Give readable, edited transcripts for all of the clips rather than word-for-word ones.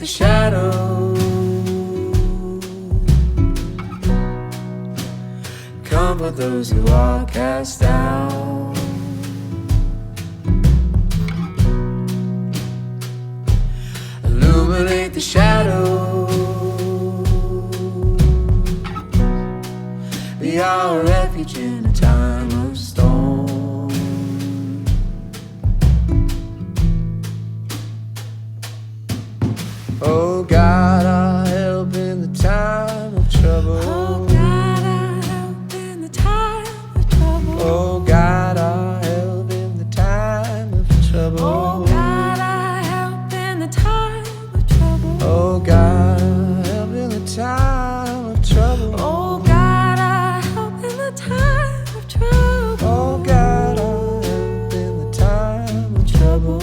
shadow. Comfort those who are cast down. Illuminate the shadow. Be our refuge in a time of storm. Oh God, our help in the time of trouble. Oh God, our help in the time of trouble. Oh God, our help in the time of trouble. Oh God, our help in the time of trouble. Oh God, our help in the time of trouble. Oh God, our help in the time of trouble. Oh God, our help in the time of trouble.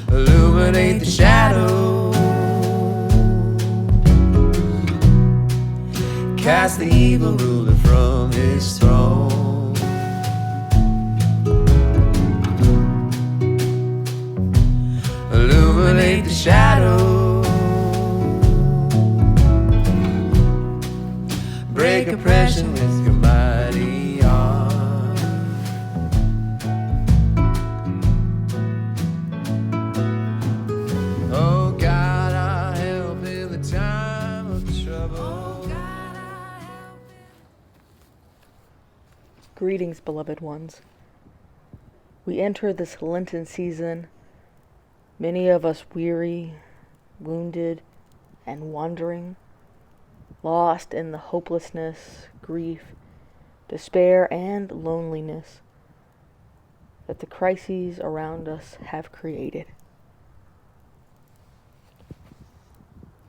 Illuminate the shadow. Cast the evil ruler from his throne. Illuminate the shadow. Break oppression with your mighty arm. Oh God, our help in the time of trouble. Greetings, beloved ones. We enter this Lenten season, many of us weary, wounded, and wandering, lost in the hopelessness, grief, despair, and loneliness that the crises around us have created.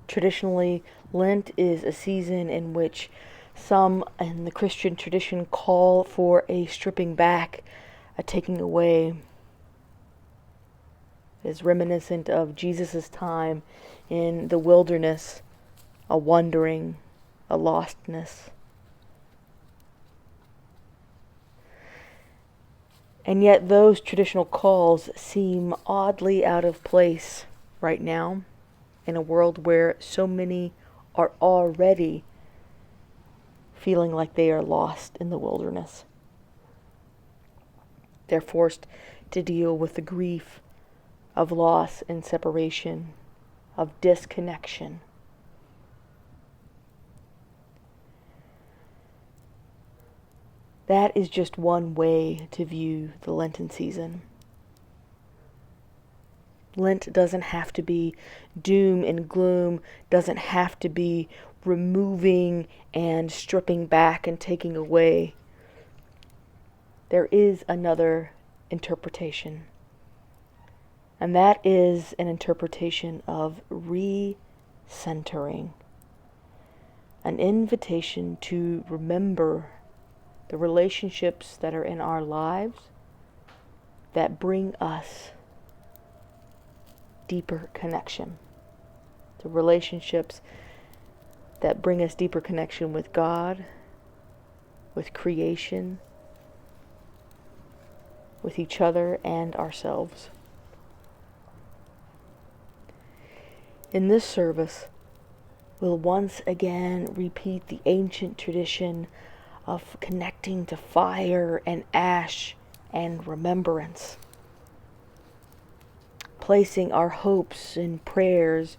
Traditionally, Lent is a season in which some in the Christian tradition call for a stripping back, a taking away. It is reminiscent of Jesus' time in the wilderness, a wandering, a lostness. And yet those traditional calls seem oddly out of place right now in a world where so many are already feeling like they are lost in the wilderness. They're forced to deal with the grief of loss and separation, of disconnection. That is just one way to view the Lenten season. Lent doesn't have to be doom and gloom, doesn't have to be removing and stripping back and taking away. There is another interpretation, and that is an interpretation of recentering, an invitation to remember the relationships that are in our lives that bring us deeper connection, the relationships that bring us deeper connection with God, with creation, with each other and ourselves. In this service, we'll once again repeat the ancient tradition of connecting to fire and ash and remembrance, placing our hopes and prayers,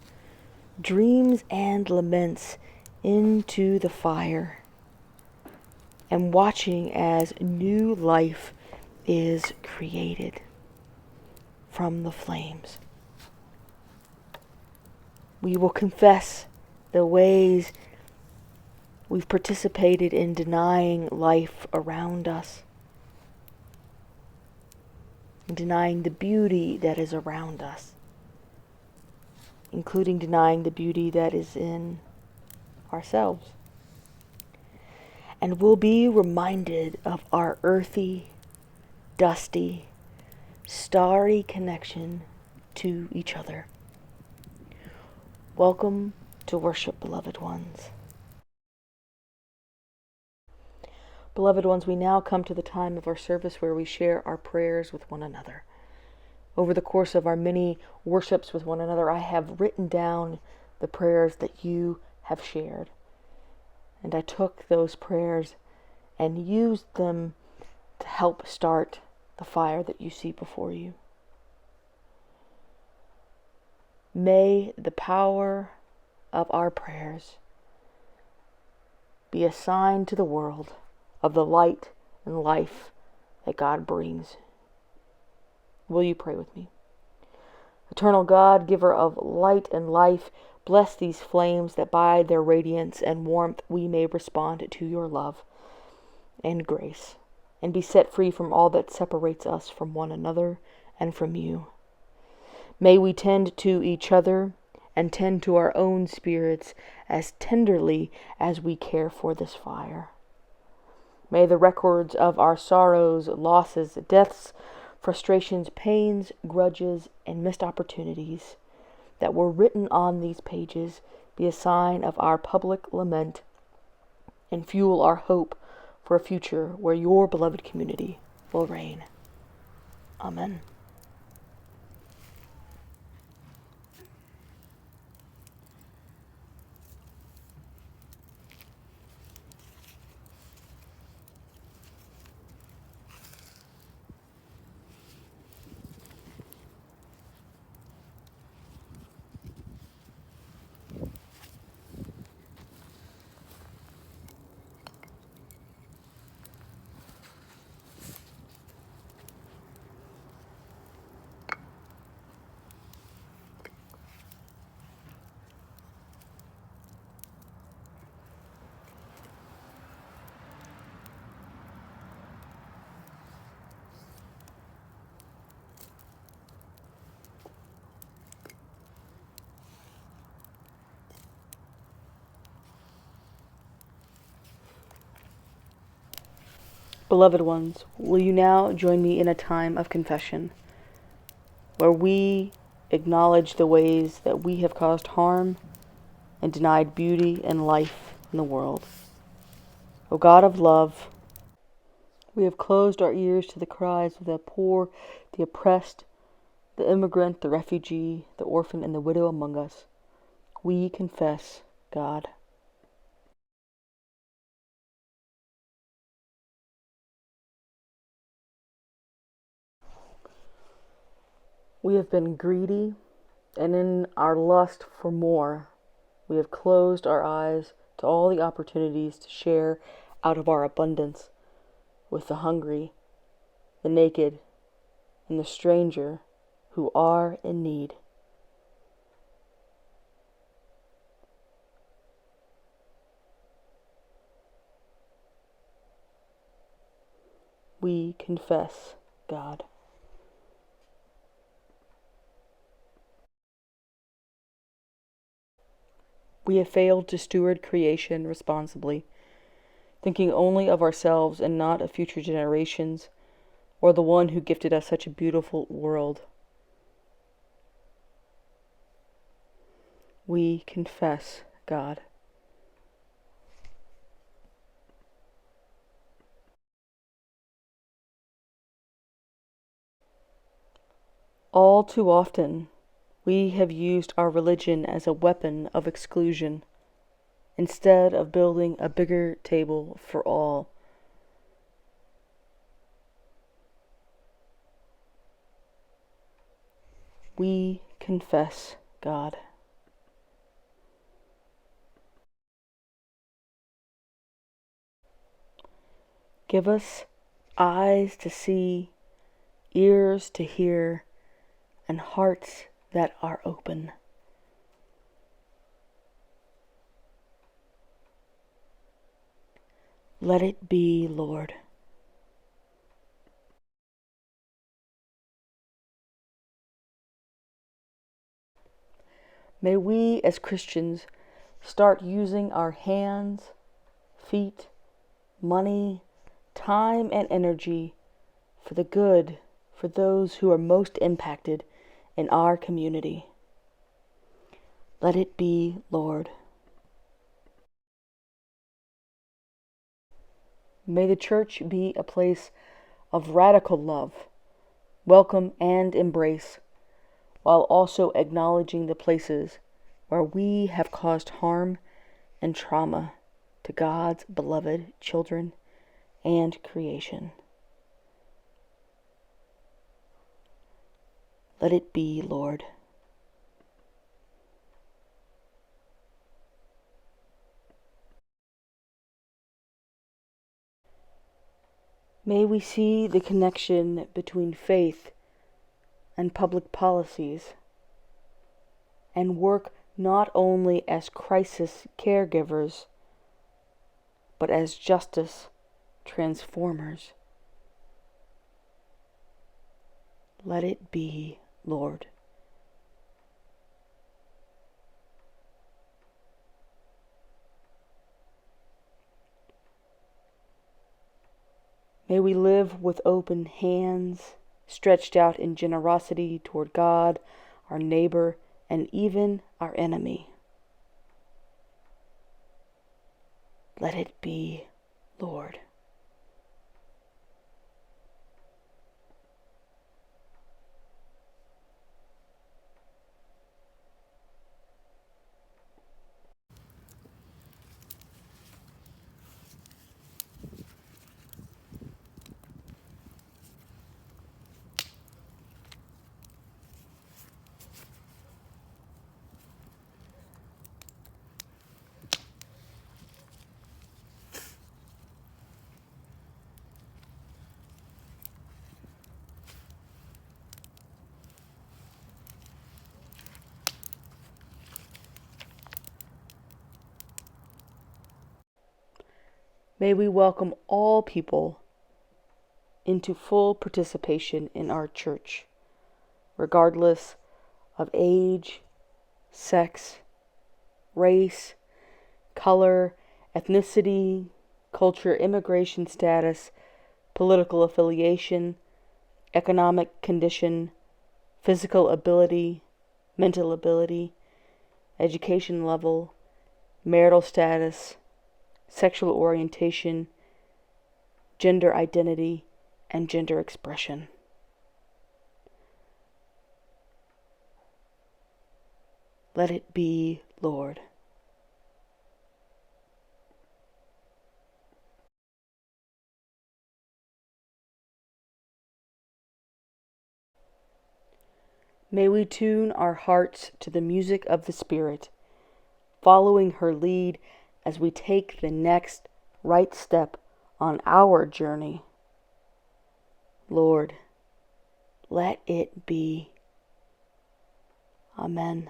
dreams and laments into the fire, and watching as new life is created from the flames. We will confess the ways we've participated in denying life around us, denying the beauty that is around us, including denying the beauty that is in ourselves. And we'll be reminded of our earthy, dusty, starry connection to each other. Welcome to worship, beloved ones. Beloved ones, we now come to the time of our service where we share our prayers with one another. Over the course of our many worships with one another, I have written down the prayers that you have shared. And I took those prayers and used them to help start the fire that you see before you. May the power of our prayers be a sign to the world of the light and life that God brings. Will you pray with me? Eternal God, giver of light and life, bless these flames that by their radiance and warmth we may respond to your love and grace and be set free from all that separates us from one another and from you. May we tend to each other and tend to our own spirits as tenderly as we care for this fire. May the records of our sorrows, losses, deaths, frustrations, pains, grudges, and missed opportunities that were written on these pages be a sign of our public lament and fuel our hope for a future where your beloved community will reign. Amen. Beloved ones, will you now join me in a time of confession, where we acknowledge the ways that we have caused harm and denied beauty and life in the world. O God of love, we have closed our ears to the cries of the poor, the oppressed, the immigrant, the refugee, the orphan, and the widow among us. We confess, God. We have been greedy, and in our lust for more, we have closed our eyes to all the opportunities to share out of our abundance with the hungry, the naked, and the stranger who are in need. We confess, God. We have failed to steward creation responsibly, thinking only of ourselves and not of future generations, or the one who gifted us such a beautiful world. We confess, God. All too often, we have used our religion as a weapon of exclusion, instead of building a bigger table for all. We confess, God. Give us eyes to see, ears to hear, and hearts that are open. Let it be, Lord. May we as Christians start using our hands, feet, money, time, and energy for the good for those who are most impacted in our community. Let it be, Lord. May the church be a place of radical love, welcome and embrace, while also acknowledging the places where we have caused harm and trauma to God's beloved children and creation. Let it be, Lord. May we see the connection between faith and public policies, and work not only as crisis caregivers, but as justice transformers. Let it be, Lord. May we live with open hands, stretched out in generosity toward God, our neighbor, and even our enemy. Let it be, Lord. May we welcome all people into full participation in our church, regardless of age, sex, race, color, ethnicity, culture, immigration status, political affiliation, economic condition, physical ability, mental ability, education level, marital status, sexual orientation, gender identity, and gender expression. Let it be, Lord. May we tune our hearts to the music of the Spirit, following her lead as we take the next right step on our journey. Lord, let it be. Amen.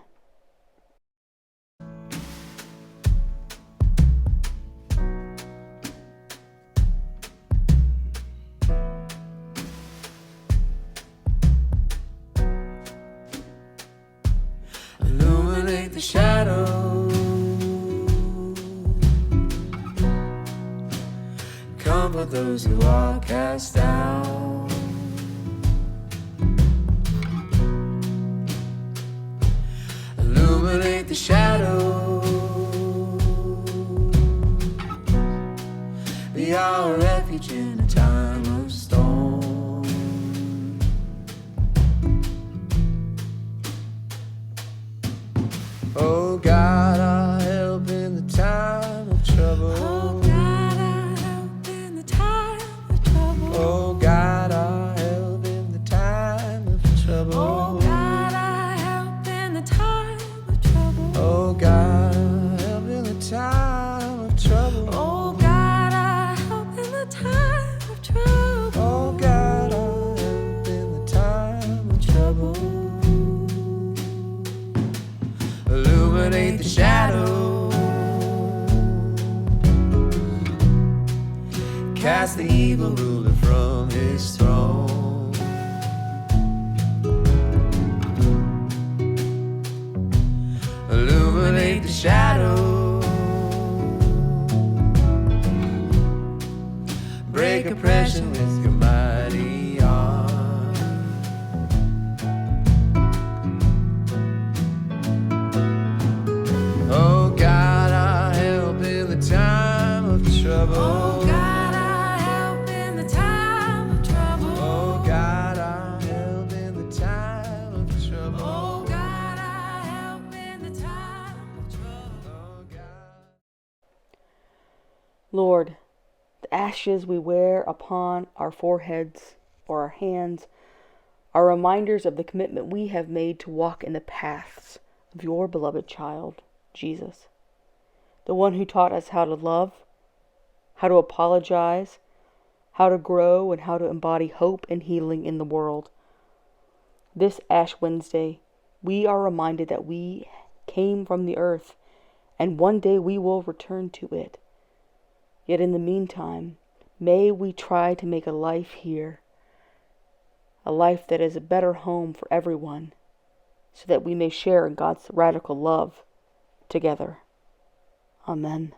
Illuminate the shadow. Comfort those who are cast down. Illuminate the shadow. Be our refuge in a time of storm. Oh God, our help in the time of trouble. Oh God, our help in the time of trouble. Oh God, our help in the time of trouble. Oh God, our help in the time of trouble. Oh God, our help in the time of trouble. Oh God, our help in the time of trouble. Oh God, our help in the time of trouble. Illuminate the shadow. Cast the evil ruler from his throne. Illuminate the shadow. Break oppression with your mighty arm. Oh God, our help in the time of trouble. Oh God, our help in the time of trouble. Oh God, our help Lord, the ashes we wear upon our foreheads or our hands are reminders of the commitment we have made to walk in the paths of your beloved child, Jesus, the one who taught us how to love, how to apologize, how to grow, and how to embody hope and healing in the world. This Ash Wednesday, we are reminded that we came from the earth, and one day we will return to it. Yet in the meantime, may we try to make a life here, a life that is a better home for everyone, so that we may share in God's radical love together. Amen.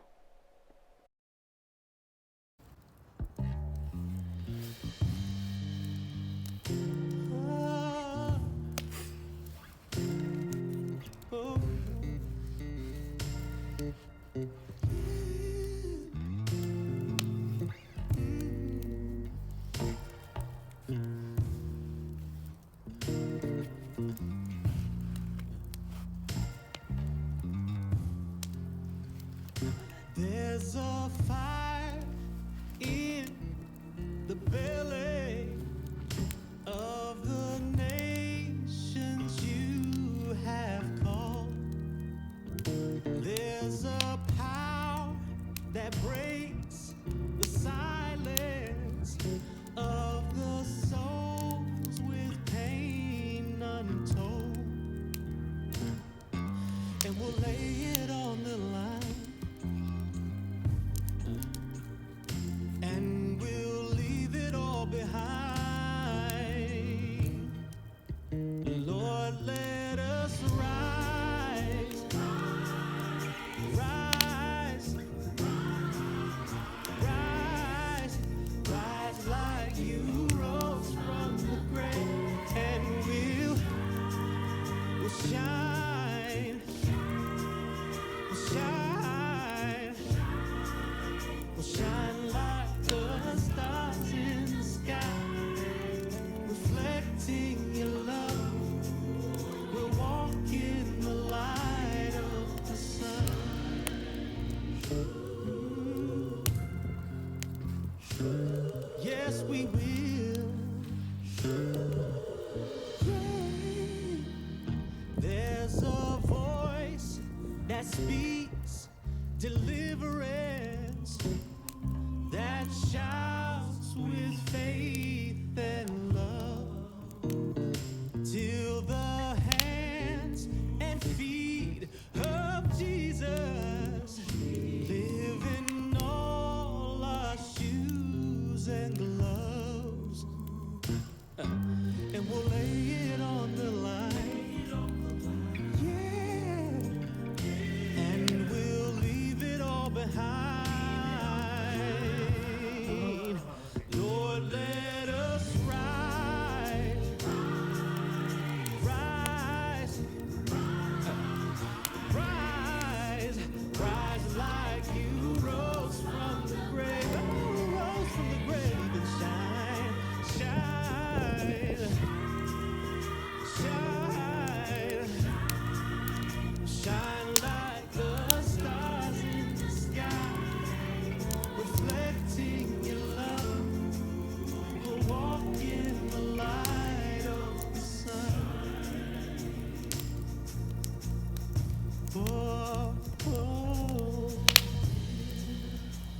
There's a fire in the belly of the nations you have called. There's a power that breaks the silence of the souls with pain untold. And we'll lay it on the line. And we'll leave it all behind. Lord, let us rise, rise, rise, rise like you rose from the grave, and we'll shine, shine, we'll shine like the stars in the sky, reflecting your love. We'll walk in the light of the sun. Yes, we will. Yeah. There's a voice that speaks deliverance, that shouts with faith and love, till the hands and feet of Jesus live in all our shoes and gloves. And we'll lay it on the line. Yeah. And we'll leave it all behind. Lord, let us rise, rise, rise, rise like you rose from the grave. Oh, rose from the grave and shine, shine, shine, shine like the stars in the sky, reflecting your love. We'll walk in the light of the sun. Oh, oh.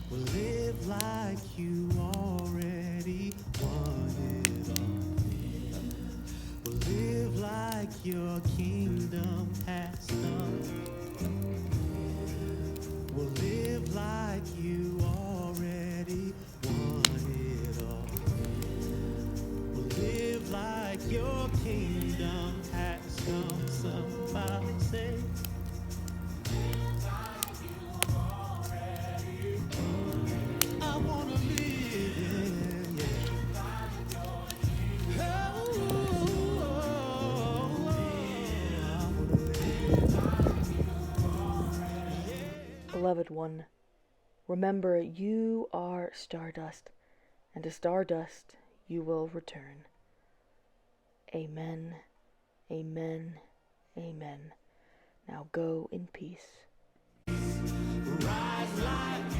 We'll live like you already wanted all. We'll live like your kingdom has come. We'll live like you already wanted all. We'll live like your kingdom has come. Somebody say, I wanna live, yeah. Beloved one, remember you are stardust, and to stardust you will return. Amen, amen, amen. Now go in peace. Rise like